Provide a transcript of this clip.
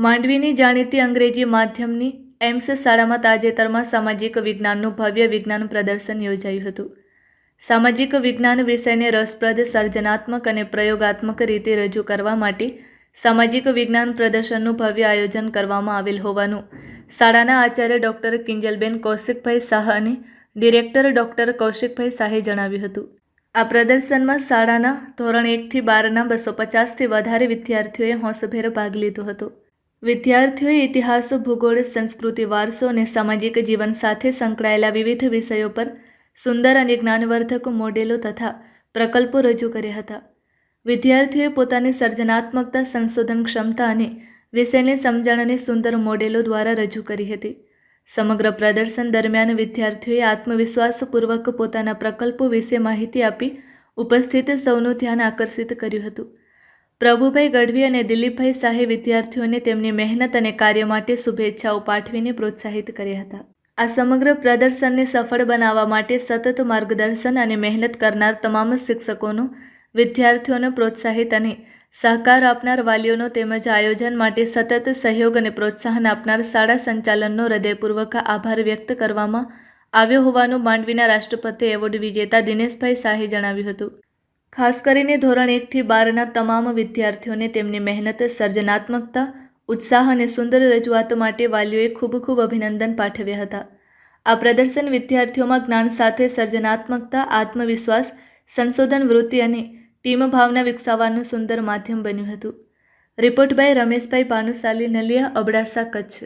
માંડવીની જાણીતી અંગ્રેજી માધ્યમની એમ્સ શાળામાં તાજેતરમાં સામાજિક વિજ્ઞાનનું ભવ્ય વિજ્ઞાન પ્રદર્શન યોજાયું હતું. સામાજિક વિજ્ઞાન વિષયને રસપ્રદ, સર્જનાત્મક અને પ્રયોગાત્મક રીતે રજૂ કરવા માટે સામાજિક વિજ્ઞાન પ્રદર્શનનું ભવ્ય આયોજન કરવામાં આવેલ હોવાનું શાળાના આચાર્ય ડૉક્ટર કિંજલબેન કૌશિકભાઈ શાહ અને ડિરેક્ટર ડૉક્ટર કૌશિકભાઈ શાહે જણાવ્યું હતું. આ પ્રદર્શનમાં શાળાના ધોરણ 1 થી 12ના 250થી વધારે વિદ્યાર્થીઓએ હોંશભેર ભાગ લીધો હતો. વિદ્યાર્થીઓએ ઇતિહાસ, ભૂગોળ, સંસ્કૃતિ, વારસો અને સામાજિક જીવન સાથે સંકળાયેલા વિવિધ વિષયો પર સુંદર અને જ્ઞાનવર્ધક મોડેલો તથા પ્રકલ્પો રજૂ કર્યા હતા. વિદ્યાર્થીઓએ પોતાની સર્જનાત્મકતા, સંશોધન ક્ષમતા અને વિષયની સમજણને સુંદર મોડેલો દ્વારા રજૂ કરી હતી. સમગ્ર પ્રદર્શન દરમિયાન વિદ્યાર્થીઓએ આત્મવિશ્વાસપૂર્વક પોતાના પ્રકલ્પો વિશે માહિતી આપી ઉપસ્થિત સૌનું ધ્યાન આકર્ષિત કર્યું હતું. પ્રભુભાઈ ગઢવી અને દિલીપભાઈ શાહે વિદ્યાર્થીઓને તેમની મહેનત અને કાર્ય માટે શુભેચ્છાઓ પાઠવીને પ્રોત્સાહિત કર્યા હતા. આ સમગ્ર પ્રદર્શનને સફળ બનાવવા માટે સતત માર્ગદર્શન અને મહેનત કરનાર તમામ શિક્ષકોનો, વિદ્યાર્થીઓને પ્રોત્સાહિત અને સહકાર આપનાર વાલીઓનો તેમજ આયોજન માટે સતત સહયોગ અને પ્રોત્સાહન આપનાર શાળા સંચાલનનો હૃદયપૂર્વક આભાર વ્યક્ત કરવામાં આવ્યો હોવાનું માંડવીના રાષ્ટ્રપતિ એવોર્ડ વિજેતા દિનેશભાઈ શાહે જણાવ્યું હતું. ખાસ કરીને ધોરણ 1 થી 12ના તમામ વિદ્યાર્થીઓને તેમની મહેનત, સર્જનાત્મકતા, ઉત્સાહ અને સુંદર રજૂઆત માટે વાલીઓએ ખૂબ અભિનંદન પાઠવ્યા હતા. આ પ્રદર્શન વિદ્યાર્થીઓમાં જ્ઞાન સાથે સર્જનાત્મકતા, આત્મવિશ્વાસ, સંશોધન વૃત્તિ અને ટીમ ભાવના વિકસાવવાનું સુંદર માધ્યમ બન્યું હતું. Report by Rameshbhai Bhanushali, Naliya, Abdasa, Kutch.